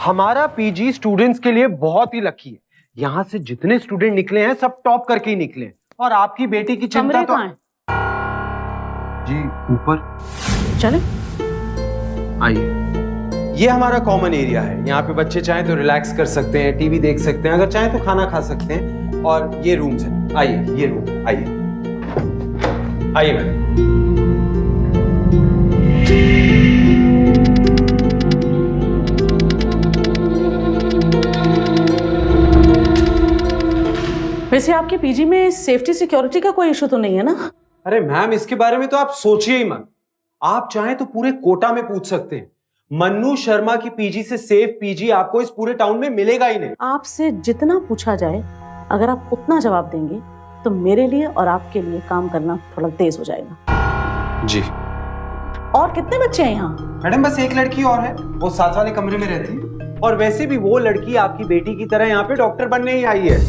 हमारा PG students के लिए बहुत ही लकी है। यहाँ से जितने स्टूडेंट निकले हैं सब टॉप करके ही निकले हैं। और आपकी बेटी की चिंता तो जी ऊपर चले आइए। ये हमारा कॉमन एरिया है। यहाँ पे बच्चे चाहें तो रिलैक्स कर सकते हैं, टीवी देख सकते हैं, अगर चाहें तो खाना खा सकते हैं। और ये रूम्स हैं। आइए, ये रूम आइए, आइए मैडम। वैसे आपके पीजी में सेफ्टी सिक्योरिटी का कोई इशू तो नहीं है ना? अरे मैम, इसके बारे में तो आप सोचिए ही मत। आप चाहें तो पूरे कोटा में पूछ सकते हैं। मन्नू शर्मा की पीजी से सेफ पीजी आपको इस पूरे टाउन में मिलेगा ही नहीं। आपसे जितना पूछा जाए अगर आप उतना जवाब देंगे तो मेरे लिए और आपके लिए काम करना थोड़ा तेज हो जाएगा। जी। और कितने बच्चे हैं यहाँ? मैडम बस एक लड़की और है, वो साथ वाले कमरे में रहती है। और वैसे भी वो लड़की आपकी बेटी की तरह यहाँ पे डॉक्टर बनने ही आई है।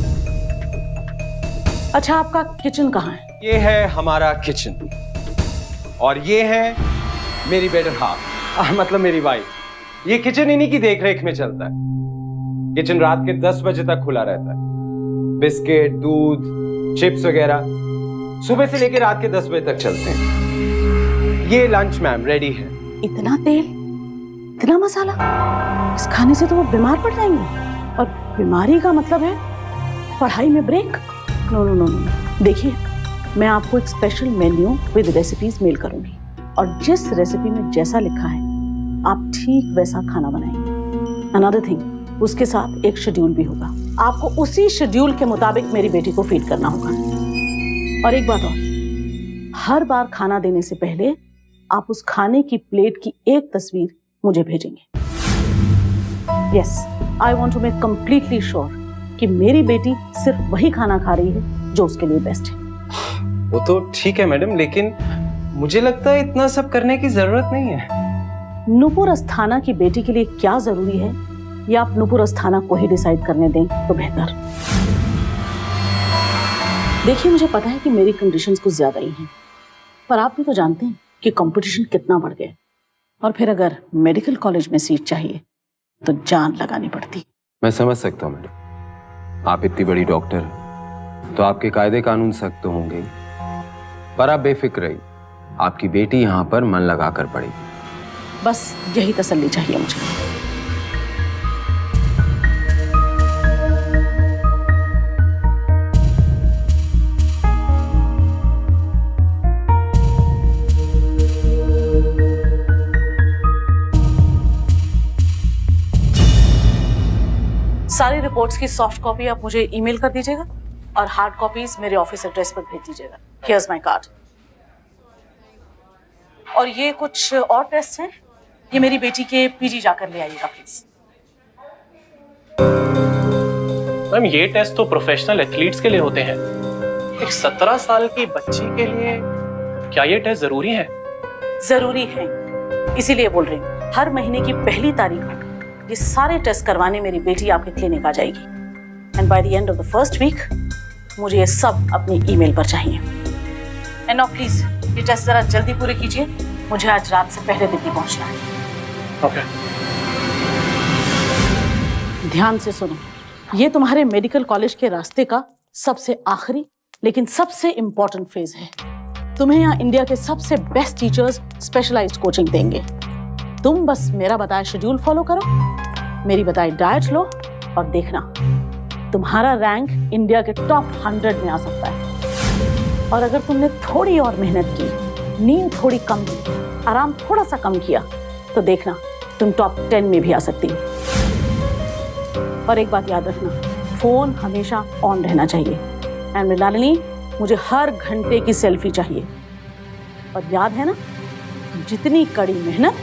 अच्छा, आपका किचन कहाँ है? ये है हमारा किचन और ये है मेरी बेटर हाफ, मतलब मेरी वाइफ। ये किचन इन्हीं की देखरेख में चलता है। किचन रात के 10 बजे तक खुला रहता है। बिस्किट, दूध, चिप्स वगैरह सुबह से लेकर रात के 10 बजे तक चलते हैं। ये लंच मैम रेडी है। इतना तेल, इतना मसाला, इस खाने से तो वो बीमार पड़ जाएंगे। और बीमारी का मतलब है पढ़ाई में break. No no no no. देखिए, मैं आपको एक special menu with recipes mail करूंगी और जिस रेसिपी में जैसा लिखा है आप ठीक वैसा खाना बनाएंगे। अनदर थिंग, उसके साथ एक शेड्यूल भी होगा। आपको उसी शेड्यूल के मुताबिक मेरी बेटी को फीड करना होगा। और एक बात और, हर बार खाना देने से पहले आप उस खाने की प्लेट की एक तस्वीर मुझे भेजेंगे। Yes, I want to make completely sure कि मेरी बेटी सिर्फ वही खाना खा रही है जो उसके लिए बेस्ट है। वो तो ठीक है मैडम, लेकिन मुझे लगता है इतना सब करने की जरूरत नहीं है। नूपुर अस्थाना की बेटी के लिए क्या जरूरी है ये आप नूपुर अस्थाना को ही डिसाइड करने दें तो बेहतर। देखिए, मुझे पता है कि मेरी कंडीशंस कुछ ज्यादा ही हैं, पर आप भी तो जानते हैं कि कंपटीशन कितना बढ़ गया। और फिर अगर मेडिकल कॉलेज में सीट चाहिए तो जान लगानी पड़ती। मैं समझ सकता हूँ मैडम, आप इतनी बड़ी डॉक्टर तो आपके कायदे कानून सख्त तो होंगे ही। पर आप बेफिक्र रहिए, आपकी बेटी यहाँ पर मन लगा कर पढ़ेगी। बस यही तसल्ली चाहिए मुझे। सारी रिपोर्ट्स की सॉफ्ट कॉपी आप मुझे ईमेल कर दीजिएगा और हार्ड कॉपीज मेरे ऑफिस एड्रेस पर भेज दीजिएगा। Here's my card. और ये कुछ और टेस्ट हैं, ये मेरी बेटी के पीजी जाकर ले आइएगा प्लीज। मैम, ये टेस्ट तो प्रोफेशनल एथलीट्स के लिए होते हैं। एक 17 साल की बच्ची के लिए क्या ये टेस्ट जरूरी है? जरूरी है, इसीलिए बोल रही हूँ। हर महीने की पहली तारीख को ये सारे टेस्ट करवाने मेरी बेटी आपके क्लिनिक आ जाएगी। And by the end of the first week मुझे ये सब अपनी ईमेल पर चाहिए। एंड नाउ प्लीज ये टेस्ट जरा जल्दी पूरे कीजिए, मुझे आज रात से पहले दिल्ली पहुंचना है। ओके। ध्यान से सुनो, ये तुम्हारे मेडिकल कॉलेज के रास्ते का सबसे आखिरी लेकिन सबसे इंपॉर्टेंट फेज है। तुम्हें यहाँ इंडिया के सबसे बेस्ट टीचर्स स्पेशलाइज्ड कोचिंग देंगे। तुम बस मेरा बताया शेड्यूल फॉलो करो, मेरी बताई डाइट लो और देखना तुम्हारा रैंक इंडिया के टॉप 100 में आ सकता है। और अगर तुमने थोड़ी और मेहनत की, नींद थोड़ी कम की, आराम थोड़ा सा कम किया तो देखना तुम टॉप 10 में भी आ सकती हो। और एक बात याद रखना, फोन हमेशा ऑन रहना चाहिए। एंड मृणालिनी, मुझे हर घंटे की सेल्फी चाहिए। और याद है ना, जितनी कड़ी मेहनत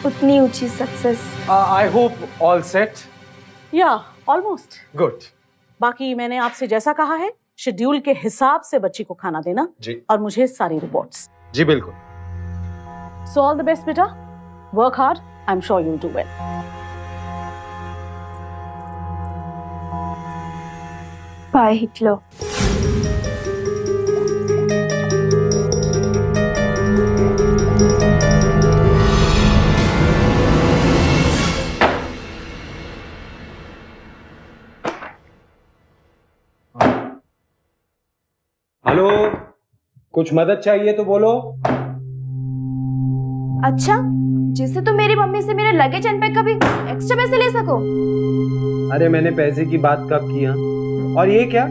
उतनी ऊंची success. I hope all set. या ऑलमोस्ट गुड। बाकी मैंने आपसे जैसा कहा है शेड्यूल के हिसाब से बच्ची को खाना देना जी। और मुझे सारी रिपोर्ट्स। जी बिल्कुल। सो ऑल द बेस्ट बेटा, work hard, I am sure you will do well. Bye Hitler. कुछ मदद चाहिए तो बोलो। अच्छा, जिससे तुम मेरी मम्मी से मेरे लगेज अनपैक का भी एक्स्ट्रा पैसे ले सको। अरे मैंने पैसे की बात कब की? हाँ, और ये क्या,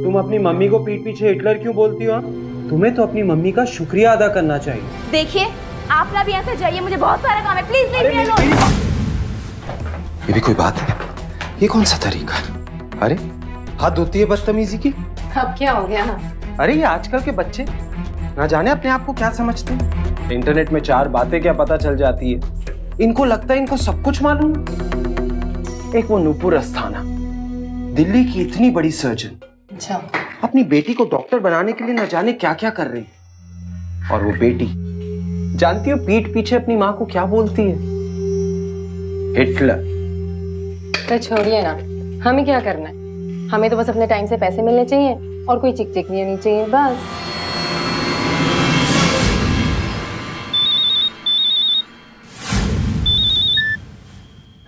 तुम अपनी मम्मी को पीठ पीछे हिटलर क्यों बोलती हो? हाँ? तुम्हें तो अपनी मम्मी का शुक्रिया अदा करना चाहिए। देखिए, आप ना भी यहाँ से जाइए, मुझे बहुत सारा काम है। Please leave me alone. ये भी कोई बात है? ये कौन सा तरीका? अरे हाथ धोती है बदतमीजी की। अब क्या हो गया? अरे ये आजकल के बच्चे ना जाने अपने आप को क्या समझते हैं। इंटरनेट में 4 बातें क्या पता चल जाती है। इनको लगता है इनको सब कुछ मालूम। एक वो नूपुर अस्थाना, दिल्ली की इतनी बड़ी सर्जन, अच्छा, अपनी बेटी को डॉक्टर बनाने के लिए न जाने क्या क्या कर रही है। और वो बेटी जानती हो पीठ पीछे अपनी माँ को क्या बोलती है? हिटलर। तो छोड़िए ना, हमें क्या करना है? हमें तो बस अपने टाइम से पैसे मिलने चाहिए और कोई चिक चिक नहीं होनी चाहिए, बस।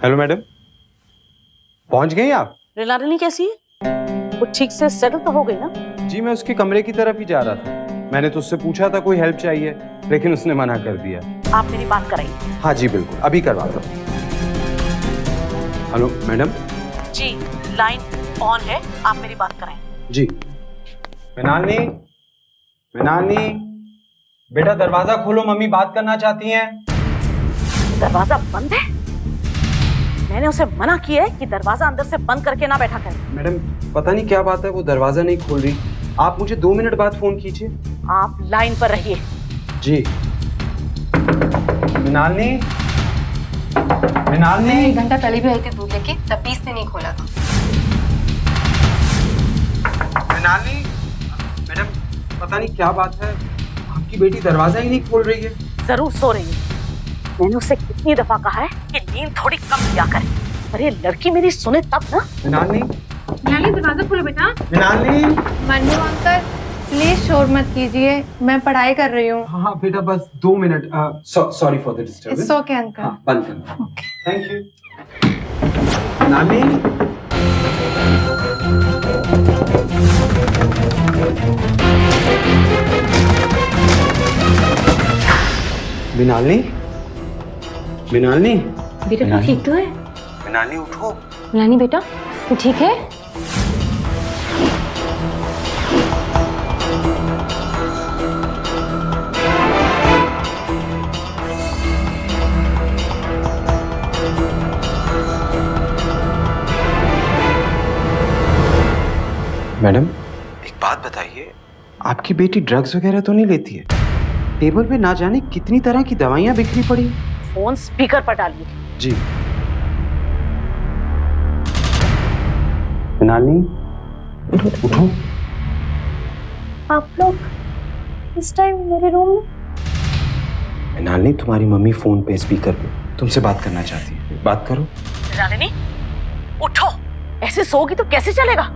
हेलो मैडम, पहुंच गई आप? रिलानी कैसी है? वो ठीक से सेटल तो हो गई ना? जी मैं उसके कमरे की तरफ ही जा रहा था। मैंने तो उससे पूछा था कोई हेल्प चाहिए, लेकिन उसने मना कर दिया। आप मेरी बात कराइए। हाँ जी बिल्कुल, अभी करवाता हूँ। Hello madam. जी, लाइन ऑन है, आप मेरी बात कराएं। जी। मृणालिनी, मृणालिनी, बेटा दरवाजा खोलो, मम्मी बात करना चाहती हैं। दरवाजा बंद है? मैंने उसे मना किया है कि दरवाजा अंदर से बंद करके ना बैठा करे। मैडम पता नहीं क्या बात है, वो दरवाजा नहीं खोल रही। आप मुझे 2 मिनट बाद फोन कीजिए। आप लाइन पर रहिए। जी। मृणालिनी, मृणालिनी। मैं 1 घंटा पहले भी आई थी दूध लेके, तब भी इसने नहीं खोला था। मृणालिनी, मैडम पता नहीं क्या बात है, आपकी बेटी दरवाजा ही नहीं खोल रही है। जरूर सो रही है। मैंने उसे कितनी दफा कहा है कि नींद थोड़ी कम किया करे, पर ये लड़की मेरी सुने तब ना। मृणालिनी, दरवाजा खोलो बेटा। मृणालिनी। मन्नू अंकल, प्लीज शोर मत कीजिए, मैं पढ़ाई कर रही हूँ। हाँ बेटा बस 2 minute. Sorry for the disturbance. It's okay uncle. हाँ बंद करना। Thank you. नानी। मृणालिनी, मृणालिनी। बेटा तू ठीक तो है? मृणालिनी उठो। नानी बेटा तू ठीक है? मैडम एक बात बताइए, आपकी बेटी ड्रग्स वगैरह तो नहीं लेती है? टेबल पे ना जाने कितनी तरह की दवाइयां बिखरी पड़ी। फोन स्पीकर पर डालिए। जी। मृणालिनी उठो। आप लोग इस टाइम मेरे रूम में? मृणालिनी तुम्हारी मम्मी फोन पे स्पीकर पे तुमसे बात करना चाहती है, बात करो। रिलानी उठो, ऐसे सोगी तो कैसे चलेगा?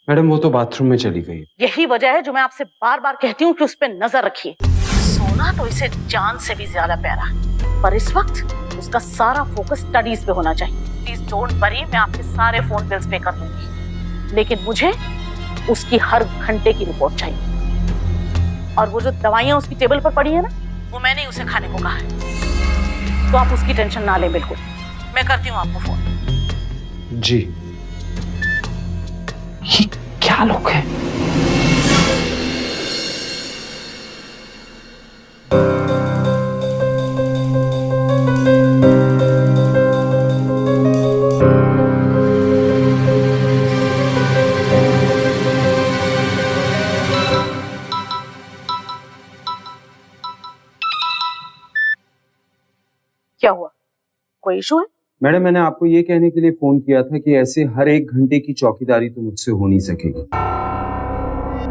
मैडम वो तो बाथरूम में चली गई। यही वजह है जो मैं आपसे बार बार कहती हूँ कि उस पर नजर रखिए। सोना तो इसे जान से भी ज्यादा प्यारा है, पर इस वक्त उसका सारा फोकस स्टडीज पे होना चाहिए। प्लीज डोंट वरी, मैं आपके सारे फोन बिल्स पे कर दूंगी, लेकिन मुझे उसकी हर घंटे की रिपोर्ट चाहिए। और वो जो दवाइयां उसकी टेबल पर पड़ी है ना, वो मैंने उसे खाने को कहा है, तो आप उसकी टेंशन ना लें। बिल्कुल, मैं करती हूँ आपको फोन। जी। ये क्या लोग हैं? क्या हुआ, कोई इशू है? मैडम मैंने आपको ये कहने के लिए फोन किया था कि ऐसे हर 1 घंटे की चौकीदारी तो मुझसे हो नहीं सकेगी।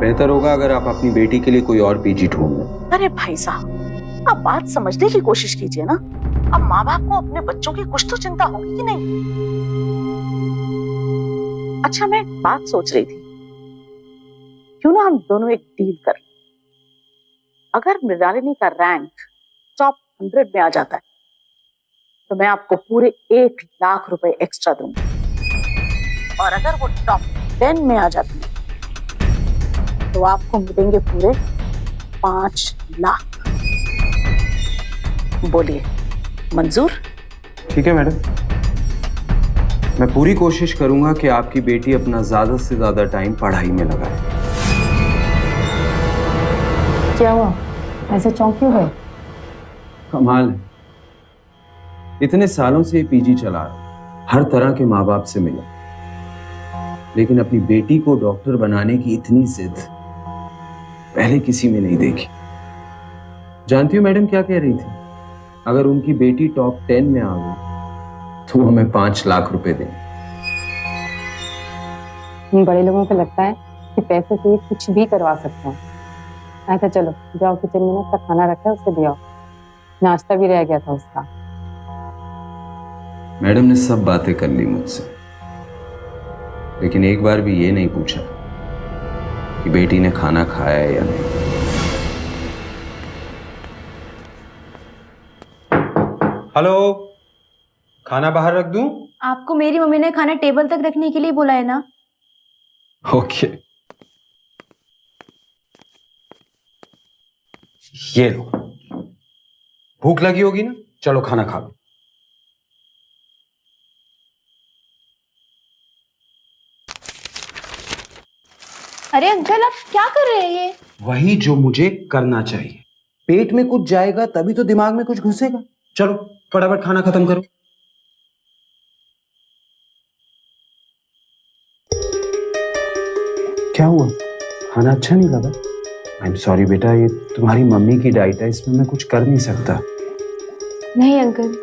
बेहतर होगा अगर आप अपनी बेटी के लिए कोई और पीजी ढूंढ लें। अरे भाई साहब, आप बात समझने की कोशिश कीजिए ना। अब माँ बाप को अपने बच्चों की कुछ तो चिंता होगी कि नहीं? अच्छा, मैं एक बात सोच रही थी, क्यों ना हम दोनों एक डील कर। अगर मृणालिनी का रैंक टॉप 100 में आ जाता है तो मैं आपको पूरे 1 लाख रुपए एक्स्ट्रा दूंगी, और अगर वो टॉप 10 में आ जाती है तो आपको मिलेंगे पूरे 5 लाख। बोलिए, मंजूर? ठीक है मैडम, मैं पूरी कोशिश करूंगा कि आपकी बेटी अपना ज्यादा से ज्यादा टाइम पढ़ाई में लगाए। क्या हुआ, ऐसे चौंक क्यों गए? कमाल है, इतने सालों से पीजी चला रहा, हर तरह के माँ बाप से मिला, लेकिन अपनी बेटी को डॉक्टर बनाने की इतनी जिद पहले किसी में नहीं देखी। जानती हूँ मैडम क्या कह रही थी? अगर उनकी बेटी टॉप 10 में आ गई तो वो हमें 5 लाख रुपए दें। इन बड़े लोगों को लगता है कि पैसे से कुछ भी करवा सकते हैं। अच्छा चलो जाओ, किचन में ना उसका खाना रखा है, उससे दिया, नाश्ता भी रह गया था उसका। मैडम ने सब बातें कर ली मुझसे, लेकिन एक बार भी ये नहीं पूछा कि बेटी ने खाना खाया है या नहीं। हेलो, खाना बाहर रख दूं? आपको मेरी मम्मी ने खाना टेबल तक रखने के लिए बोला है ना। ओके, ये लो, भूख लगी होगी ना, चलो खाना खा लो। अरे अंकल, आप क्या कर रहे हैं ये? वही जो मुझे करना चाहिए। पेट में कुछ जाएगा तभी तो दिमाग में कुछ घुसेगा। चलो फटाफट खाना खत्म करो। क्या हुआ, खाना अच्छा नहीं लगा? आई एम सॉरी बेटा, ये तुम्हारी मम्मी की डाइट है, इसमें मैं कुछ कर नहीं सकता। नहीं अंकल,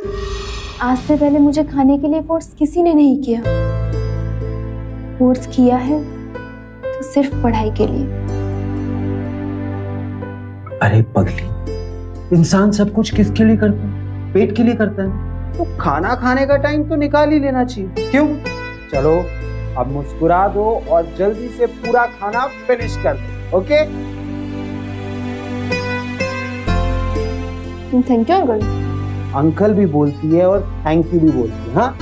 आज से पहले मुझे खाने के लिए फोर्स किसी ने नहीं किया। फोर्स किया है तो सिर्फ पढ़ाई के लिए। अरे पगली, इंसान सब कुछ किसके लिए करता है? पेट के लिए करता है। तो खाना खाने का टाइम तो निकाल ही लेना चाहिए, क्यों? चलो अब मुस्कुरा दो और जल्दी से पूरा खाना फिनिश कर दो। Okay? Thank you uncle. Uncle भी बोलती है और थैंक यू भी बोलती है। हाँ,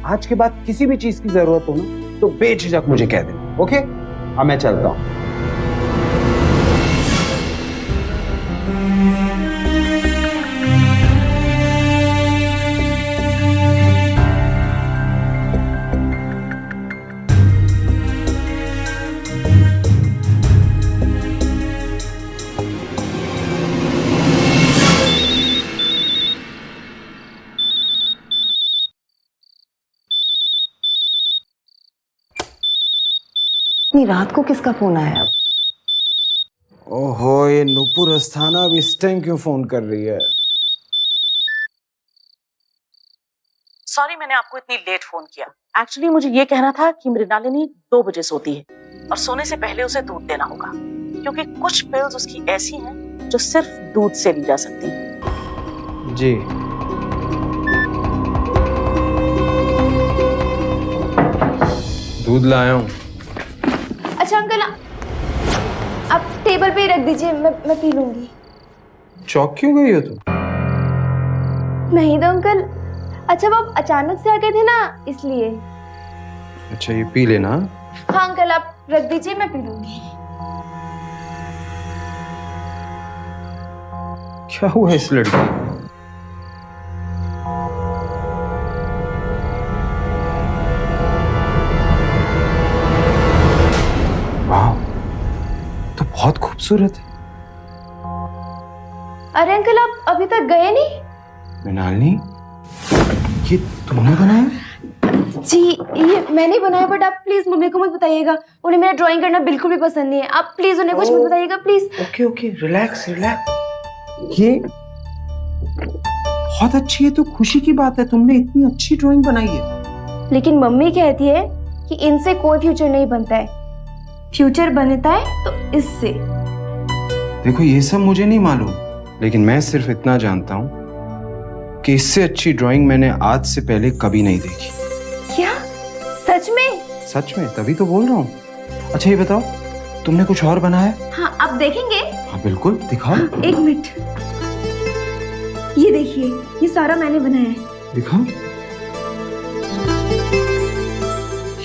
आज के बाद किसी भी चीज की जरूरत हो ना तो बेझिझक मुझे कह देना। ओके? अब मैं चलता हूँ। इतनी रात को किसका फोन आया अब? ओहो, ये नूपुर अस्थाना अब इस टाइम क्यों फोन कर रही है? सॉरी मैंने आपको इतनी लेट फोन किया। एक्चुअली मुझे ये कहना था कि मृणालिनी 2 बजे सोती है और सोने से पहले उसे दूध देना होगा, क्योंकि कुछ पिल्स उसकी ऐसी हैं जो सिर्फ दूध से ली जा सकती हैं। जी। दूध लाया हूँ। अच्छा अंकल, आप टेबल पे ही रख दीजिए, मैं पी लूंगी। चौक क्यों गई हो तुम? नहीं तो अंकल, अच्छा वो आप अचानक से आ गए थे ना, इसलिए। अच्छा, ये पी लेना। हाँ अंकल, आप रख दीजिए, मैं पी लूंगी। क्या हुआ इस लड़की को? वाह, तो बहुत खूबसूरत है। अरे अंकल, आप अभी तक गए नहीं? मृणालिनी, ये तुमने बनाया? जी, ये मैंने बनाया, बट आप प्लीज मम्मी को मत बताइएगा। उन्हें मेरा ड्राइंग करना बिल्कुल भी पसंद नहीं है। आप प्लीज उन्हें कुछ मत बताइएगा, please. Okay okay, relax relax. ये बहुत अच्छी है, तो खुशी की बात है, तुमने इतनी अच्छी ड्राइंग बनाई है। लेकिन मम्मी कहती है कि इनसे कोई फ्यूचर नहीं बनता है, फ्यूचर बनता है तो इससे। देखो, ये सब मुझे नहीं मालूम, लेकिन मैं सिर्फ इतना जानता हूँ कि इससे अच्छी ड्राइंग मैंने आज से पहले कभी नहीं देखी। क्या? सच में? सच में, तभी तो बोल रहा हूँ। अच्छा ये बताओ, तुमने कुछ और बनाया? हाँ, आप देखेंगे? हाँ बिल्कुल, दिखाओ। एक मिनट, ये देखिए, ये सारा मैंने बनाया है। देखो,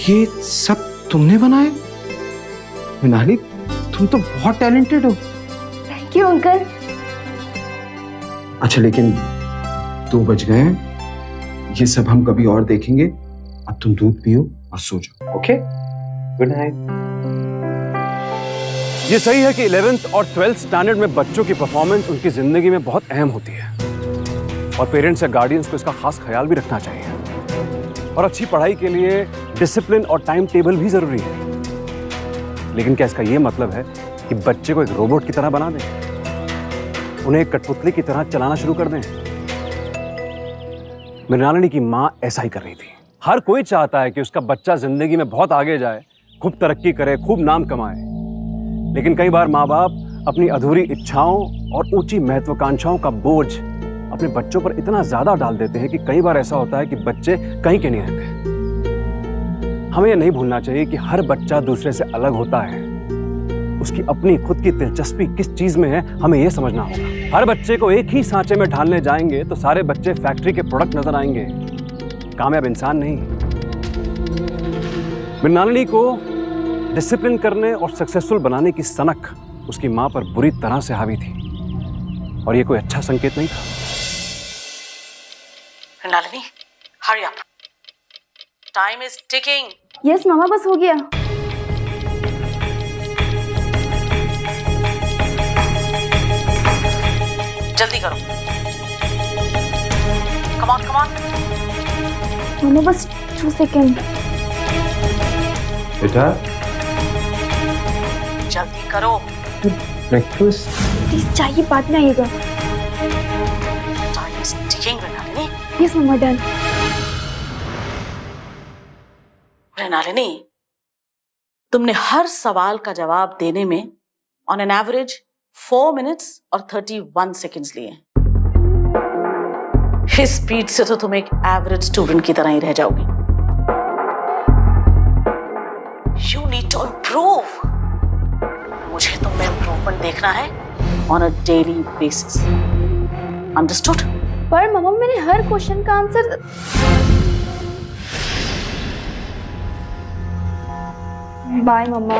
ये सब तुमने बनाए? मृणाली, तुम तो बहुत टैलेंटेड हो। Thank you uncle. अच्छा, लेकिन 2 बज गए हैं, ये सब हम कभी और देखेंगे। अब तुम दूध पियो और सो जाओ। Okay, good night. ये सही है कि 11th और 12th स्टैंडर्ड में बच्चों की परफॉर्मेंस उनकी जिंदगी में बहुत अहम होती है और पेरेंट्स या गार्डियंस को इसका खास ख्याल भी रखना चाहिए। और अच्छी पढ़ाई के लिए डिसिप्लिन और टाइम टेबल भी जरूरी है। लेकिन क्या इसका ये मतलब है कि बच्चे को एक रोबोट की तरह बना दें, उन्हें एक कठपुतली की तरह चलाना शुरू कर दें? मृणालिनी की मां ऐसा ही कर रही थी। हर कोई चाहता है कि उसका बच्चा जिंदगी में बहुत आगे जाए, खूब तरक्की करे, खूब नाम कमाए। लेकिन कई बार माँ बाप अपनी अधूरी इच्छाओं और ऊंची महत्वाकांक्षाओं का बोझ अपने बच्चों पर इतना ज्यादा डाल देते हैं कि कई बार ऐसा होता है कि बच्चे कहीं के नहीं रहते। हमें यह नहीं भूलना चाहिए कि हर बच्चा दूसरे से अलग होता है। उसकी अपनी खुद की दिलचस्पी किस चीज में है, हमें यह समझना होगा। हर बच्चे को एक ही सांचे में ढालने जाएंगे तो सारे बच्चे फैक्ट्री के प्रोडक्ट नजर आएंगे, कामयाब इंसान नहीं। मृणालिनी को डिसिप्लिन करने और सक्सेसफुल बनाने की सनक उसकी मां पर बुरी तरह से हावी थी और यह कोई अच्छा संकेत नहीं था। Mrinalini, hurry up, time is ticking. Yes mama, बस हो गया। जल्दी करो, कम ऑन कम ऑन। मामा बस 2 सेकेंड। बेटा, जल्दी करो। ब्रेकफास्ट। प्लीज चाहिए, बाद में आइएगा। Time is ticking Mrinalini. Yes mama, done. Mrinalini, तुमने हर सवाल का जवाब देने में ऑन एन एवरेज 4 मिनट्स और 31 सेकेंड्स लिए। इस स्पीड से तो तुम एक एवरेज स्टूडेंट की तरह ही रह जाओगी। You need to improve. मुझे तुम में इम्प्रूवमेंट देखना है on a daily basis. Understood? पर मामा, मैंने हर क्वेश्चन का आंसर। बाय मम्मा।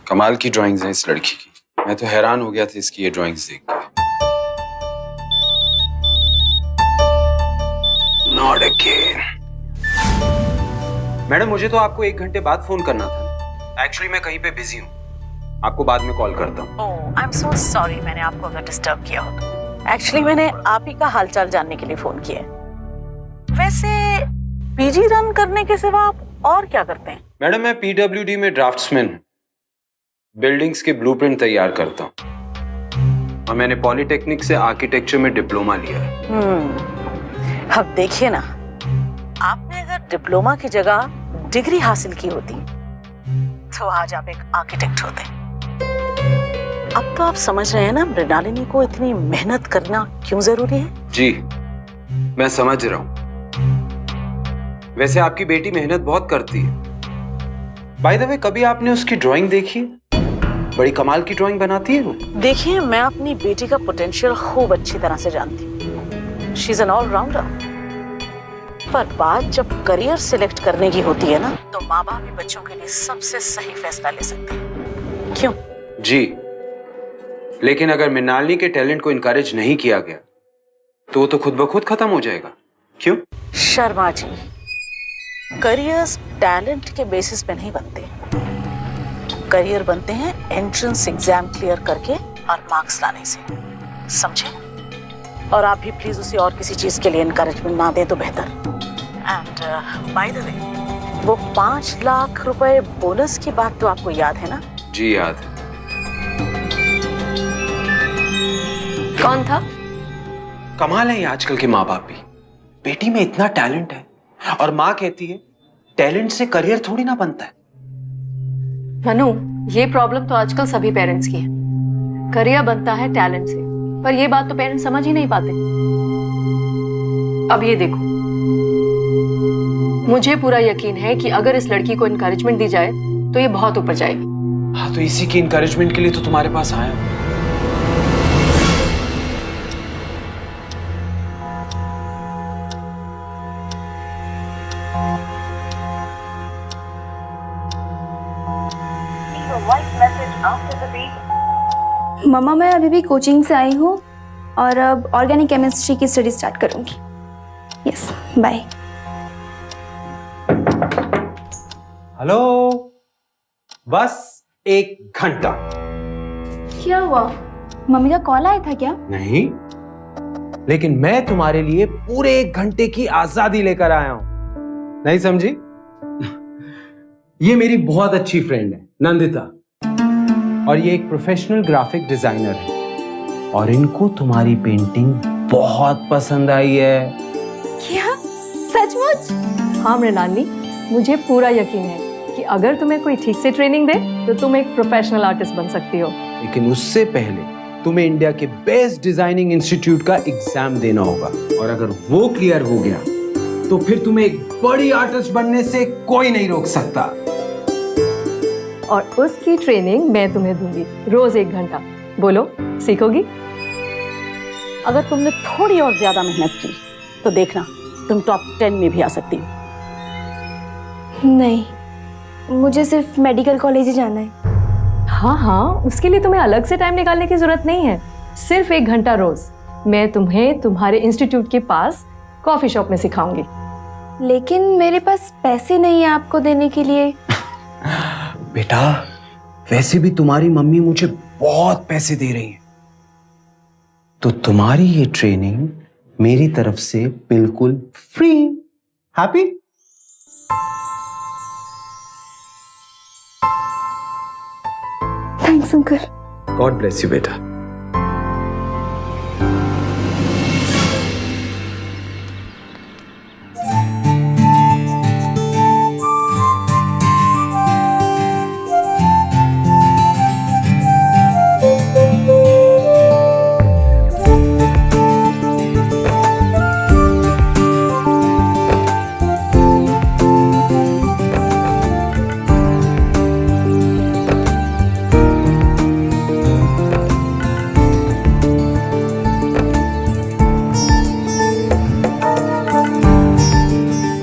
कमाल की ड्राइंग्स हैं इस लड़की की। मैं तो हैरान हो गया था इसकी ये ड्राइंग्स देख के। Not again. मैडम, मुझे तो आपको 1 घंटे बाद फोन करना था। एक्चुअली मैं कहीं पे बिजी हूँ, आपको बाद में कॉल करता हूँ। ओह, आई एम सो सॉरी, मैंने आपको अगर डिस्टर्ब किया हो तो। एक्चुअली मैंने आप ही का हालचाल जानने के लिए फोन किया है। वैसे पीजी रन करने के सिवा आप और क्या करते हैं? मैडम, मैं पीडब्ल्यूडी में ड्राफ्ट्समैन हूँ, बिल्डिंग्स के ब्लूप्रिंट तैयार करता हूँ और मैंने पॉलिटेक्निक से आर्किटेक्चर में डिप्लोमा लिया है। अब देखिए ना, आपने अगर डिप्लोमा की जगह डिग्री हासिल की होती तो आज आप एक आर्किटेक्ट होते। अब तो आप समझ रहे हैं ना मृणालिनी को इतनी मेहनत करना क्यों जरूरी है? जी, मैं समझ रहा हूँ। वैसे आपकी बेटी मेहनत बहुत करती है। बाय द वे, कभी आपने उसकी ड्राइंग देखी? बड़ी कमाल की ड्राइंग बनाती है वो। देखिए, मैं अपनी बेटी का पोटेंशियल खूब अच्छी तरह से जानती हूँ। She is an all rounder. पर बात जब करियर सिलेक्ट करने की होती है ना, तो माँ बाप भी बच्चों के लिए सबसे सही फैसला ले सकते हैं। क्यों? जी, लेकिन अगर मृणालिनी के टैलेंट को इनकरेज नहीं किया गया तो वो तो खुद ब खुद खत्म हो जाएगा। क्यों? शर्मा जी, करियर्स टैलेंट के बेसिस पे नहीं बनते। करियर बनते हैं एंट्रेंस एग्जाम क्लियर करके और मार्क्स लाने से। समझे? और आप भी प्लीज उसे और किसी चीज के लिए इनकरेजमेंट ना दें तो बेहतर। एंड बाय द वे, वो 5 लाख रुपए बोनस की बात तो आपको याद है ना? जी याद है। कौन था? कमाल है ये आजकल के माँ बाप भी। बेटी में इतना टैलेंट है और माँ कहती है टैलेंट से करियर थोड़ी ना बनता है। मनु, ये प्रॉब्लम तो आजकल सभी पेरेंट्स की है। करियर बनता है टैलेंट से, पर ये बात तो पेरेंट्स समझ ही नहीं पाते। अब ये देखो, मुझे पूरा यकीन है कि अगर इस लड़की को इनकरेजमेंट दी जाए तो ये बहुत ऊपर जाएगी। हाँ, तो इसी की इनकरेजमेंट के लिए तो तुम्हारे पास आया हूं। मम्मा मैं अभी भी कोचिंग से आई हूँ और अब ऑर्गेनिक केमिस्ट्री की स्टडी स्टार्ट करूँगी। Yes, bye. हेलो, बस 1 घंटा। क्या हुआ? मम्मी का कॉल आया था क्या? नहीं, लेकिन मैं तुम्हारे लिए पूरे 1 घंटे की आजादी लेकर आया हूं। नहीं समझी? ये मेरी बहुत अच्छी फ्रेंड है नंदिता, और ये एक प्रोफेशनल ग्राफिक डिजाइनर है, और इनको तुम्हारी पेंटिंग बहुत पसंद आई है। क्या सचमुच? हाँ मृणालिनी, मुझे पूरा यकीन है कि अगर तुम्हें कोई ठीक से ट्रेनिंग दे तो तुम एक प्रोफेशनल आर्टिस्ट बन सकती हो। लेकिन उससे पहले तुम्हें इंडिया के बेस्ट डिजाइनिंग इंस्टीट्यूट का एग्जाम देना होगा, और अगर वो क्लियर हो गया तो फिर तुम्हें एक बड़ी आर्टिस्ट बनने से कोई नहीं रोक सकता। और उसकी ट्रेनिंग मैं तुम्हें दूंगी, रोज 1 घंटा। बोलो, सीखोगी? अगर तुमने थोड़ी और ज्यादा मेहनत की तो देखना तुम टॉप 10 में भी आ सकती हो। नहीं, मुझे सिर्फ मेडिकल कॉलेज ही जाना है। हाँ हाँ, उसके लिए तुम्हें अलग से टाइम निकालने की जरूरत नहीं है। सिर्फ 1 घंटा रोज मैं तुम्हें तुम्हारे इंस्टीट्यूट के पास कॉफी शॉप में सिखाऊंगी। लेकिन मेरे पास पैसे नहीं है आपको देने के लिए। बेटा, वैसे भी तुम्हारी मम्मी मुझे बहुत पैसे दे रही है, तो तुम्हारी ये ट्रेनिंग मेरी तरफ से बिल्कुल free. Happy? Thanks uncle. God bless you बेटा।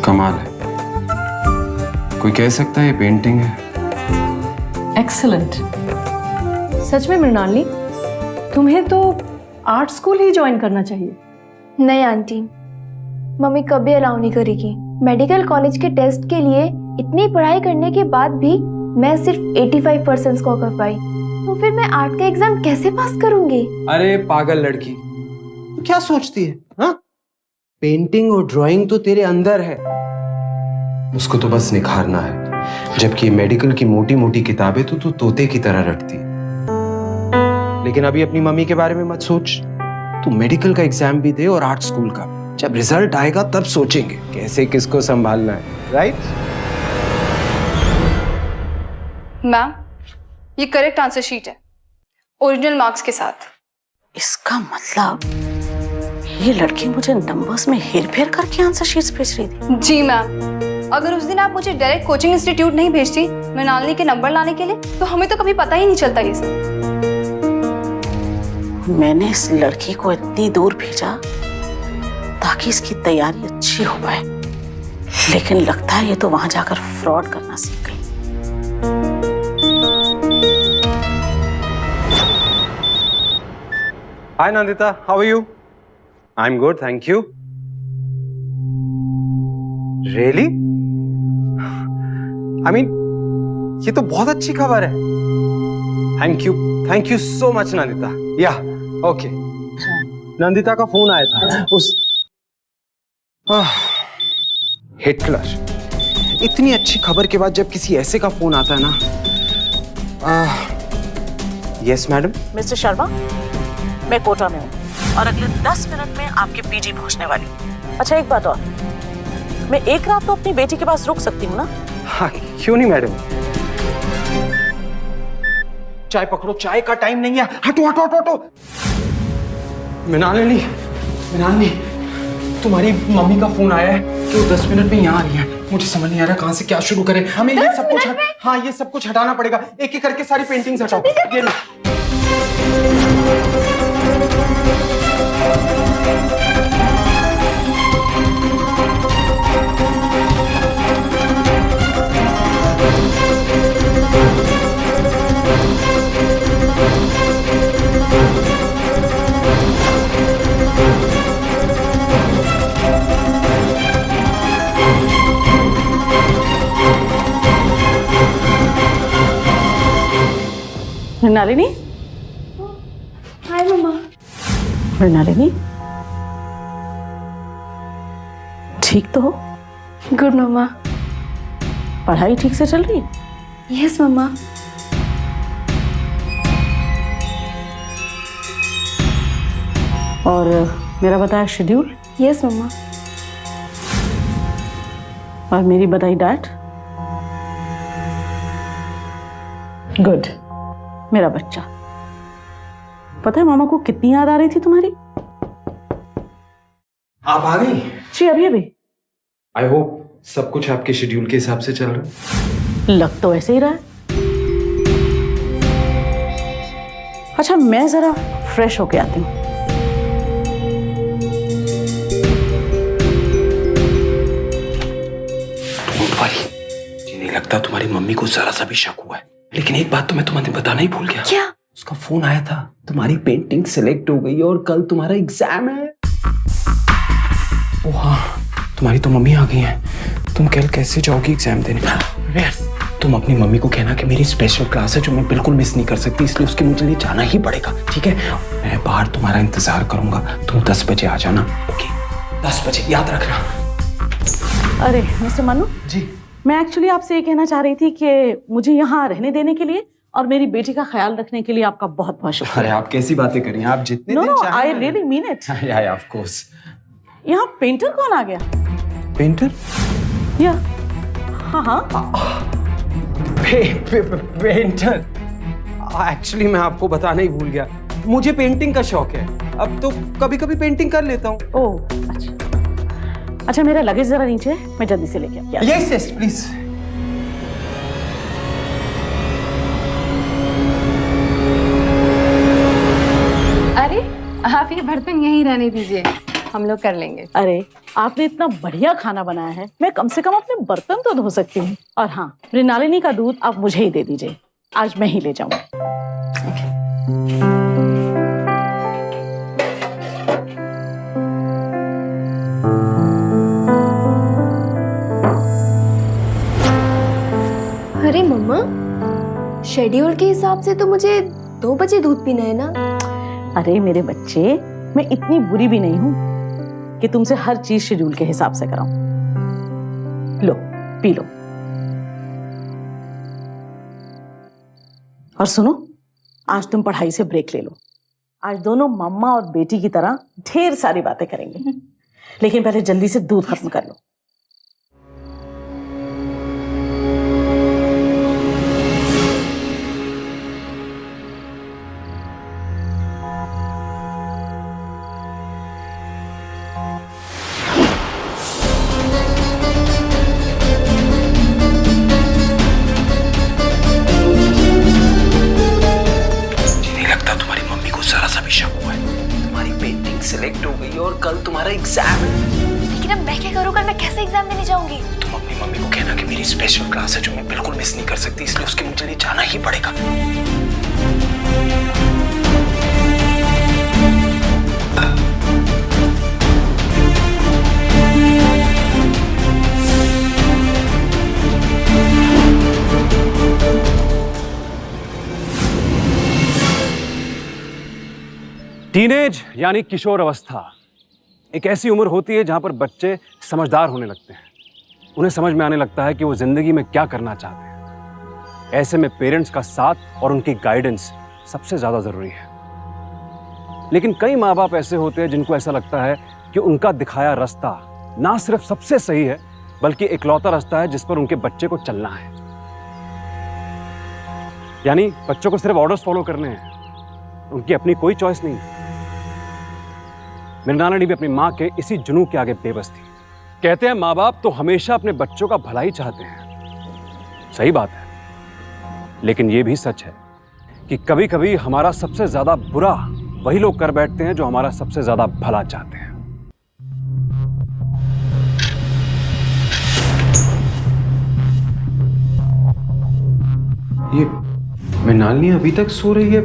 कमाल है, कोई कह सकता है ये पेंटिंग है। एक्सीलेंट। सच में मृणालिनी, तुम्हें तो आर्ट स्कूल ही ज्वाइन करना चाहिए। नहीं आंटी, मम्मी कभी अलाउ नहीं करेगी। मेडिकल कॉलेज के टेस्ट के लिए इतनी पढ़ाई करने के बाद भी मैं सिर्फ 85% स्कोर कर पाई, तो फिर मैं आर्ट का एग्जाम कैसे पास करूंगी? अरे पागल लड़की, क्या सोचती है? हाँ, पेंटिंग और ड्राइंग तो तेरे अंदर है, उसको तो बस निखारना है। जबकि मेडिकल की मोटी मोटी किताबें तो तू तोते की तरह रटती है। लेकिन अभी अपनी मम्मी के बारे में मत सोच, तू मेडिकल का एग्जाम भी दे और आर्ट स्कूल का। जब रिजल्ट आएगा तब सोचेंगे कैसे किसको संभालना है, राइट? मैम, ये करेक्ट आंसर शीट है, ओरिजिनल मार्क्स के साथ। इसका मतलब ये लड़की मुझे नंबर्स में हेरफेर करके आंसर शीट्स भेज रही थी। जी मैम, अगर उस दिन आप मुझे डायरेक्ट कोचिंग इंस्टीट्यूट नहीं भेजती मृणालिनी के नंबर लाने के लिए, तो हमें तो कभी पता ही नहीं चलता ये सब। मैंने इस लड़की को इतनी दूर भेजा ताकि इसकी तैयारी अच्छी हो पाए, लेकिन लगता है ये तो वहां जाकर फ्रॉड करना सीख गई। Hi Nandita, how are you? I am good, thank you. Really? I mean, ये तो बहुत अच्छी खबर है। Thank you so much Nandita. Yeah okay, Nandita का फोन आया था उस हिटलर। इतनी अच्छी खबर के बाद जब किसी ऐसे का फोन आता है ना। Yes madam. मिस्टर शर्मा, मैं कोटा में हूँ और अगले 10 मिनट में आपके पीजी पहुंचने वाली हूँ। अच्छा एक बात और, मैं एक रात तो अपनी बेटी के पास रुक सकती हूँ ना? हाँ, क्यों नहीं मैडम। चाय पकड़ो, चाय का टाइम नहीं है। हटो हटो हटो हटो। मृणालिनी, तुम्हारी मम्मी का फोन आया है वो 10 मिनट में यहाँ आ रही है। मुझे समझ नहीं आ रहा कहाँ से क्या शुरू करें। हमें ये सब कुछ हाँ ये सब कुछ हटाना पड़ेगा। एक एक करके सारी पेंटिंग्स हटाओ। ये लो। मृणालिनी, हाय मम्मा। मृणालिनी, ठीक तो हो? गुड मम्मा। पढ़ाई ठीक से चल रही है? यस मम्मा। और मेरा बताया शेड्यूल? यस मम्मा। और मेरी बताई डाइट? गुड, मेरा बच्चा। पता है मामा को कितनी याद आ रही थी तुम्हारी? आप आ गई? जी अभी अभी। आई होप सब कुछ आपके शेड्यूल के हिसाब से चल रहा है। लग तो ऐसे ही रहा है। अच्छा मैं जरा फ्रेश होके आती हूँ। नहीं लगता तुम्हारी मम्मी को जरा सा भी शक हुआ है। लेकिन एक बात तो मैं तुम्हें बताना ही भूल गया। क्या? उसका फोन आया था, तुम्हारी पेंटिंग सिलेक्ट हो गई और कल तुम्हारा एग्जाम है। ओ हाँ, तुम्हारी तो मम्मी आ गई है। तुम कल कैसे जाओगी एग्जाम देने? तुम अपनी मम्मी को कहना कि मेरी स्पेशल क्लास है जो मैं बिल्कुल मिस नहीं कर सकती, इसलिए उसके मुझे लिए जाना ही पड़ेगा, ठीक है? मैं बाहर तुम्हारा इंतजार करूंगा। तुम 10 बजे आ जाना, ओके? 10 बजे याद रखना। अरे मिस्टर मनु जी, मैं एक्चुअली आपसे ये कहना चाह रही थी कि मुझे यहाँ रहने देने के लिए और मेरी बेटी का ख्याल रखने के लिए आपका बहुत बहुत शुक्रिया। अरे आप कैसी बातें कर रही हैं? आप जितने दिन चाहें। I really mean it. या ऑफ कोर्स। यहाँ पेंटर कौन आ गया? पेंटर? या हाँ पेंटर। एक्चुअली मैं आपको बताना ही भूल गया, मुझे पेंटिंग का शौक है। अब तो कभी कभी पेंटिंग कर लेता हूँ। ओह अच्छा, मेरा लगेज जरा नीचे है, मैं जल्दी से लेके आती हूँ। Yes yes please. अरे आप ये बर्तन यहीं रहने दीजिए, हम लोग कर लेंगे। अरे आपने इतना बढ़िया खाना बनाया है, मैं कम से कम अपने बर्तन तो धो सकती हूँ। और हाँ, मृणालिनी का दूध आप मुझे ही दे दीजिए, आज मैं ही ले जाऊंगी। अरे मम्मा, शेड्यूल के हिसाब से तो मुझे 2 बजे दूध पीना है ना? अरे मेरे बच्चे, मैं इतनी बुरी भी नहीं हूं कि तुमसे हर चीज शेड्यूल के हिसाब से कराऊं। लो पी लो। और सुनो, आज तुम पढ़ाई से ब्रेक ले लो। आज दोनों मम्मा और बेटी की तरह ढेर सारी बातें करेंगे, लेकिन पहले जल्दी से दूध खत्म कर लो। सिलेक्ट हो गई और कल तुम्हारा एग्जाम है। लेकिन अब मैं क्या करूँगा? मैं कैसे एग्जाम देने जाऊंगी? तुम अपनी मम्मी को कहना कि मेरी स्पेशल क्लास है जो मैं बिल्कुल मिस नहीं कर सकती, इसलिए उसके मुझे लिए जाना ही पड़ेगा। टीनेज यानी किशोर अवस्था एक ऐसी उम्र होती है जहां पर बच्चे समझदार होने लगते हैं। उन्हें समझ में आने लगता है कि वो जिंदगी में क्या करना चाहते हैं। ऐसे में पेरेंट्स का साथ और उनकी गाइडेंस सबसे ज्यादा जरूरी है। लेकिन कई माँ बाप ऐसे होते हैं जिनको ऐसा लगता है कि उनका दिखाया रास्ता ना सिर्फ सबसे सही है, बल्कि इकलौता रास्ता है जिस पर उनके बच्चे को चलना है। यानी बच्चों को सिर्फ ऑर्डर्स फॉलो करने हैं, उनकी अपनी कोई चॉइस नहीं। मृणालिनी भी अपनी माँ के इसी जुनून के आगे बेबस थी कहते हैं माँ बाप तो हमेशा अपने बच्चों का भला ही चाहते हैं। सही बात है, लेकिन ये भी सच है कि कभी कभी हमारा सबसे ज्यादा बुरा वही लोग कर बैठते हैं जो हमारा सबसे ज्यादा भला चाहते हैं। ये मृणालिनी अभी तक सो रही है,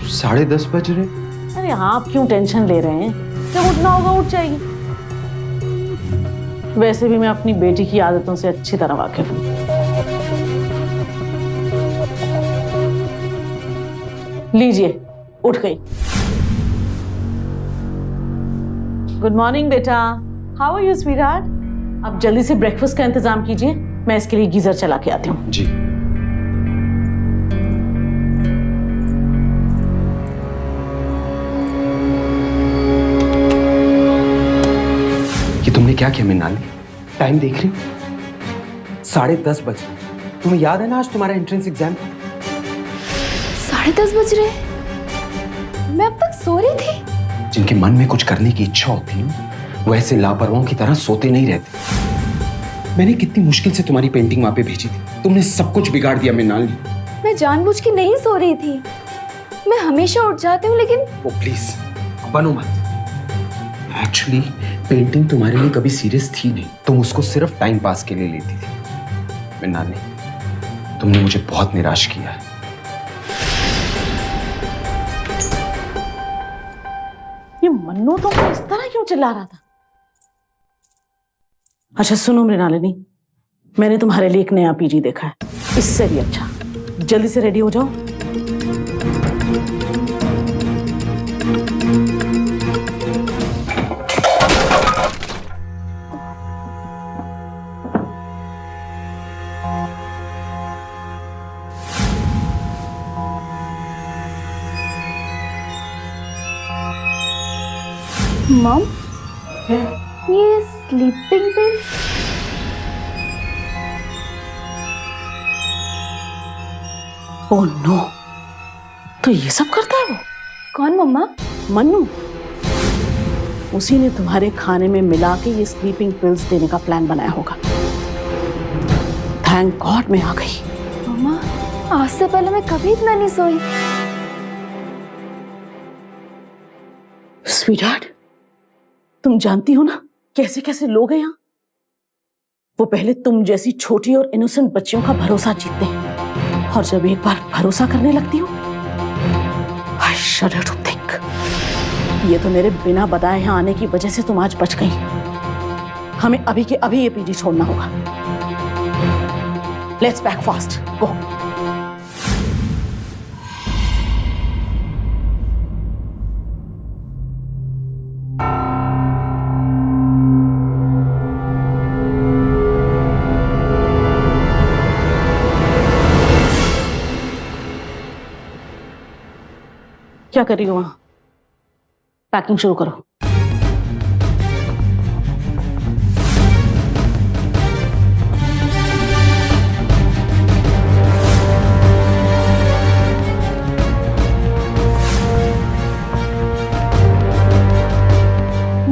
10:30 बज रहे। अरे आप क्यों टेंशन ले रहे हैं? जब उठना होगा उठ जाएगी। वैसे भी मैं अपनी बेटी की आदतों से अच्छी तरह वाकिफ हूं। लीजिए, उठ गई। गुड मॉर्निंग बेटा, हाउ आर यू स्वीटहार्ट? अब जल्दी से ब्रेकफास्ट का इंतजाम कीजिए, मैं इसके लिए गीजर चला के आती हूँ। जी। ये तुमने क्या किया मृणालिनी? टाइम देख रही हो? 10:30 बज रहे। तुम्हें याद है ना आज तुम्हारा एंट्रेंस एग्जाम? 10:30 बज रहे हैं। मैं अब तक सो रही थी। जिनके मन में कुछ करने की इच्छा होती है वो ऐसे लापरवाहों की तरह सोते नहीं रहते। मैंने कितनी मुश्किल से तुम्हारी पेंटिंग वहां पे भेजी थी, तुमने सब कुछ बिगाड़ दिया मृणालिनी। मैं जानबूझ के नहीं सो रही थी। मैं हमेशा उठ जाती हूँ, लेकिन ओ प्लीज बनो मत। एक्चुअली पेंटिंग तुम्हारे लिए कभी सीरियस थी नहीं, तुम उसको सिर्फ टाइम पास के लिए लेती थी। मृणालिनी, तुमने मुझे बहुत निराश किया है। ये मन्नू तो इस तरह क्यों चिल्ला रहा था? अच्छा सुनो मृणालिनी, मैंने तुम्हारे लिए एक नया पीजी देखा है, इससे भी अच्छा। जल्दी से रेडी हो जाओ। मॉम, ये स्लीपिंग पिल्स? ओह नो, तो ये सब करता है वो? कौन मम्मा? मन्नू। उसी ने तुम्हारे खाने में मिला के ये स्लीपिंग पिल्स देने का प्लान बनाया होगा। थैंक गॉड मैं आ गई। मम्मा, आज से पहले मैं कभी इतना नहीं सोई। स्वीटहार्ट, तुम जानती हो ना कैसे कैसे लोग हैं यहाँ। वो पहले तुम जैसी छोटी और इनोसेंट बच्चियों का भरोसा जीतते हैं, और जब एक बार भरोसा करने लगती हो, I shudder to think, ये तो मेरे बिना बताए यहाँ आने की वजह से तुम आज बच गई। हमें अभी के अभी ये पीजी छोड़ना होगा। लेट्स पैक फास्ट, गो। क्या कर रही हो वहां? पैकिंग शुरू करो।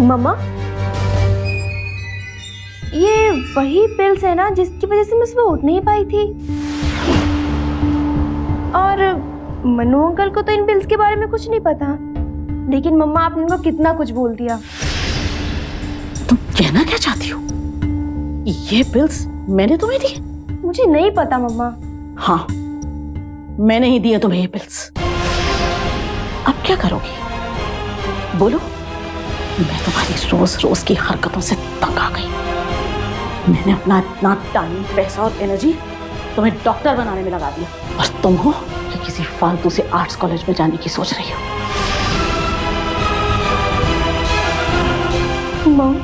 मम्मा, ये वही पिल्स है ना जिसकी वजह से मैं सुबह उठ नहीं पाई थी? और मनु अंकल को तो इन पिल्स के बारे में कुछ नहीं पता, लेकिन मम्मा आपने उनको कितना कुछ बोल दिया। तुम कहना क्या चाहती हो? ये पिल्स मैंने तुम्हें दी? मुझे नहीं पता मम्मा। हाँ, मैंने ही दिए तुम्हें ये पिल्स। अब क्या करोगी बोलो? मैं तुम्हारी रोज रोज की हरकतों से तंग आ गई। मैंने अपना इतना टाइम, पैसा और एनर्जी तुम्हें डॉक्टर बनाने में लगा दिया, और तुम हो कि किसी फालतू से आर्ट्स कॉलेज में जाने की सोच रही हो। मॉम,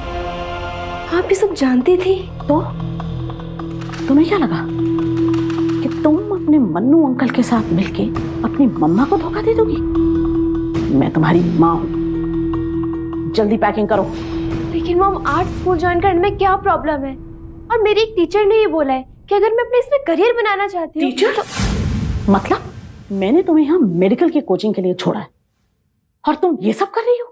आप ये सब जानती थी? तो तुम्हें क्या लगा कि तुम अपने मन्नू अंकल के साथ मिलके अपनी मम्मा को धोखा दे दोगी? मैं तुम्हारी माँ हूं। जल्दी पैकिंग करो। लेकिन मॉम, आर्ट स्कूल ज्वाइन करने में क्या प्रॉब्लम है? और मेरी एक टीचर ने ये बोला है कि अगर मैं अपने इसमें करियर बनाना चाहती हूँ। टीचर? तो मतलब मैंने तुम्हें यहाँ मेडिकल की कोचिंग के लिए छोड़ा है और तुम ये सब कर रही हो?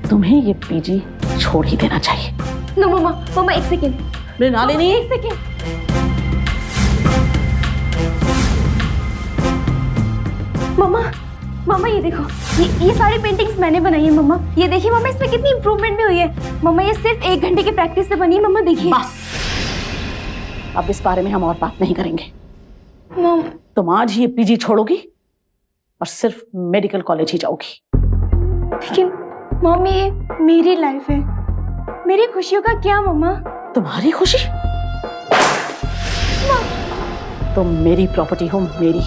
तुम्हें ये पीजी छोड़ ही देना चाहिए। नो मम्मा, मम्मा एक सेकेंड, मृणालिनी, एक सेकेंड। मम्मा, मम्मा ये देखो, ये सारी पेंटिंग्स मैंने बनाई है मम्मा। ये देखिए मम्मा, इसमें कितनी इम्प्रूवमेंट भी हुई है मम्मा। ये सिर्फ 1 घंटे की प्रैक्टिस से बनी है मम्मा, देखिए। बस, अब इस बारे में हम और बात नहीं करेंगे। मम, तुम आज ही ये पीजी छोड़ोगी और सिर्फ मेडिकल कॉलेज ही जाओगी। लेकिन मम्मी, ये मेरी लाइफ है, मेरी खुशियों का क्या मम्मा? तुम्हारी खुशी? तुम मेरी प्रॉपर्टी हो, मेरी।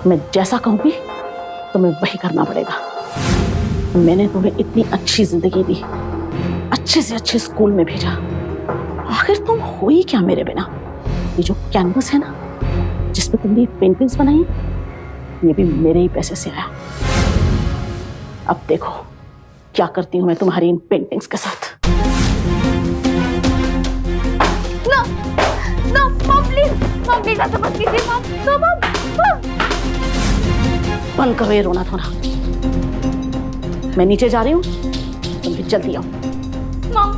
मैं जैसा कहूंगी तुम्हें वही करना पड़ेगा। मैंने तुम्हें इतनी अच्छी जिंदगी दी, अच्छे से अच्छे स्कूल में भेजा, आखिर तुम हो ही क्या मेरे बिना? ये जो कैनवस है ना, जिसपे तुमने पेंटिंग्स बनाई, ये भी मेरे ही पैसे से आया। अब देखो क्या करती हूं मैं तुम्हारी इन पेंटिंग्स के साथ। नो, नो मम, प्लीज, मम प्लीज ऐसा मत कीजिए मम। नो मम, बंद करो ये रोना धोना। मैं नीचे जा रही हूँ, तुम भी जल्दी आओ। मम,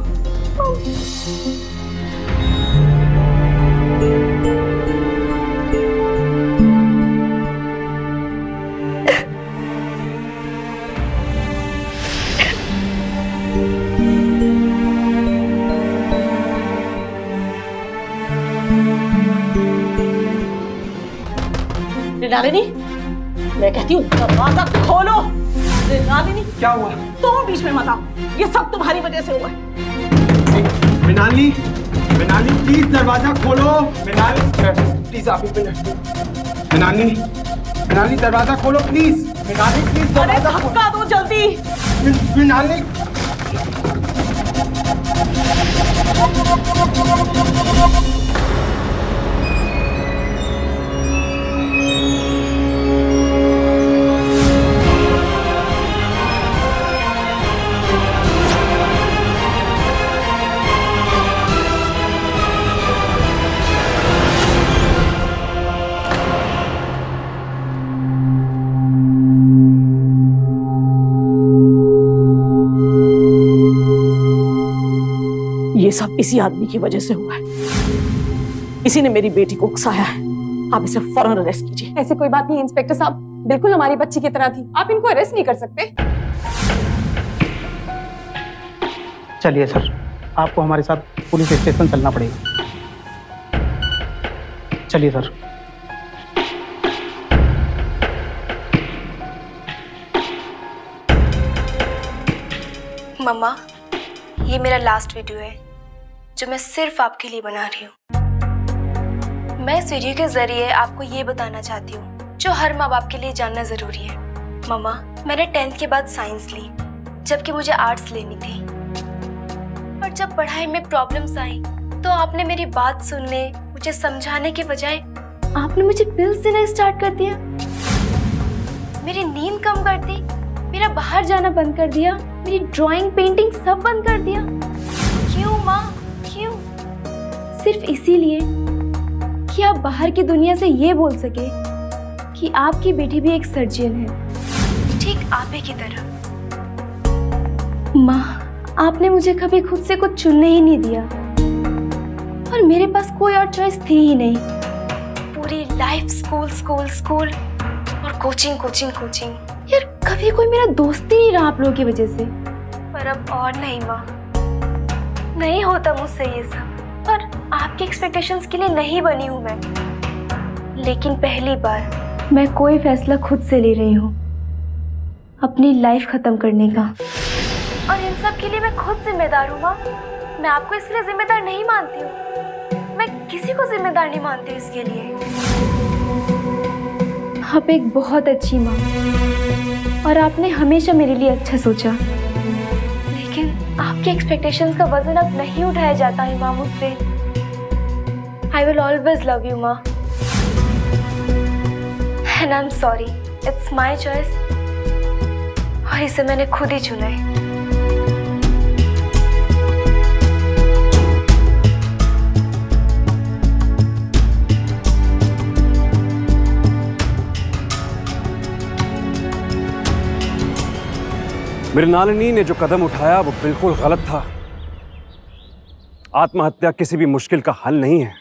मृणालिनी, मैं कहती हूँ दरवाजा खोलो। मृणालिनी, क्या हुआ? तुम बीच में मत आओ, ये सब तुम्हारी वजह से हुआ है। मृणाली, मृणाली प्लीज दरवाजा खोलो। मृणाली प्लीज, आप एक मिनट। मृणाली, मृणाली दरवाजा खोलो प्लीज। मृणाली प्लीज अरे दरवाजा खोलो। धक्का दो जल्दी। मृणाली, ये सब इसी आदमी की वजह से हुआ है। इसी ने मेरी बेटी को उकसाया है। आप इसे फौरन अरेस्ट कीजिए। ऐसी कोई बात नहीं इंस्पेक्टर साहब, बिल्कुल हमारी बच्ची की तरह थी, आप इनको अरेस्ट नहीं कर सकते। चलिए सर, आपको हमारे साथ पुलिस स्टेशन चलना पड़ेगा। चलिए सर। मम्मा, ये मेरा लास्ट वीडियो है जो मैं सिर्फ आपके लिए बना रही हूँ। मैं इस वीडियो के जरिए आपको ये बताना चाहती हूँ जो हर माँ बाप के लिए जानना जरूरी है। मम्मा, मैंने 10th के बाद साइंस ली, जबकि मुझे आर्ट्स लेनी थी। और जब पढ़ाई में प्रॉब्लम्स आई तो आपने मेरी बात सुनने, मुझे समझाने के बजाय आपने मुझे पिल्स देना स्टार्ट कर दिया। मेरी नींद कम कर दी, मेरा बाहर जाना बंद कर दिया, मेरी ड्राइंग पेंटिंग सब बंद कर दिया। क्यों माँ, क्यों? सिर्फ इसीलिए कि आप बाहर की दुनिया से ये बोल सके कि आपकी बेटी भी एक सर्जन है, ठीक आप ही की तरह। माँ, आपने मुझे कभी खुद से कुछ चुनने ही नहीं दिया और मेरे पास कोई और चॉइस थी ही नहीं। पूरी लाइफ स्कूल स्कूल स्कूल और कोचिंग कोचिंग कोचिंग। यार कभी कोई मेरा दोस्त ही नहीं रहा आप लोगों की वजह से। पर अब और नहीं माँ, नहीं होता मुझसे ये सब। पर आपके एक्सपेक्टेशंस के लिए नहीं बनी हूँ मैं। लेकिन पहली बार मैं कोई फैसला खुद से ले रही हूँ अपनी लाइफ खत्म करने का। और इन सब के लिए मैं खुद जिम्मेदार हूँ माँ। मैं आपको इसके लिए जिम्मेदार नहीं मानती हूँ। मैं किसी को जिम्मेदार नहीं मानती हूँ इसके लिए। आप एक बहुत अच्छी माँ और आपने हमेशा मेरे लिए अच्छा सोचा। लेकिन आपके एक्सपेक्टेशंस का वजन अब नहीं उठाया जाता है माँ मुझसे। I will always love you माँ। And I am sorry, it's my choice और इसे मैंने खुद ही चुना है। मृणालिनी ने जो कदम उठाया वो बिल्कुल गलत था। आत्महत्या किसी भी मुश्किल का हल नहीं है।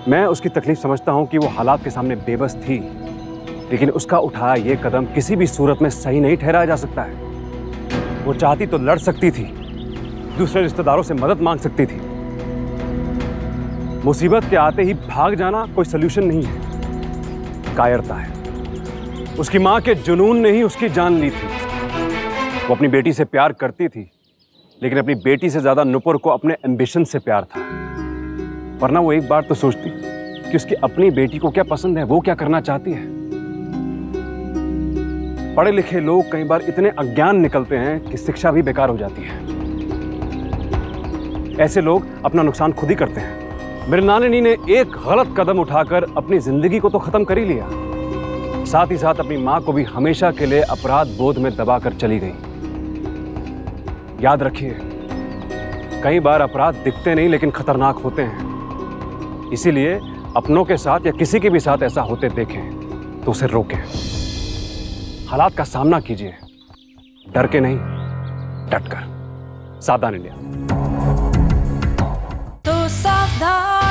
मैं उसकी तकलीफ समझता हूं कि वो हालात के सामने बेबस थी, लेकिन उसका उठाया ये कदम किसी भी सूरत में सही नहीं ठहराया जा सकता है। वो चाहती तो लड़ सकती थी, दूसरे रिश्तेदारों से मदद मांग सकती थी। मुसीबत के आते ही भाग जाना कोई सल्यूशन नहीं है, कायरता है। उसकी मां के जुनून ने ही उसकी जान ली थी। वो अपनी बेटी से प्यार करती थी, लेकिन अपनी बेटी से ज्यादा नुपुर को अपने एम्बिशन से प्यार था। वरना वो एक बार तो सोचती कि उसकी अपनी बेटी को क्या पसंद है, वो क्या करना चाहती है। पढ़े लिखे लोग कई बार इतने अज्ञान निकलते हैं कि शिक्षा भी बेकार हो जाती है। ऐसे लोग अपना नुकसान खुद ही करते हैं। मृणालिनी ने एक गलत कदम उठाकर अपनी जिंदगी को तो खत्म कर ही लिया, साथ ही साथ अपनी मां को भी हमेशा के लिए अपराध बोध में दबाकर चली गई। याद रखिए, कई बार अपराध दिखते नहीं लेकिन खतरनाक होते हैं। इसीलिए अपनों के साथ या किसी के भी साथ ऐसा होते देखें तो उसे रोकें। हालात का सामना कीजिए, डर के नहीं, डटकर। सावधान इंडिया। तो सावधान।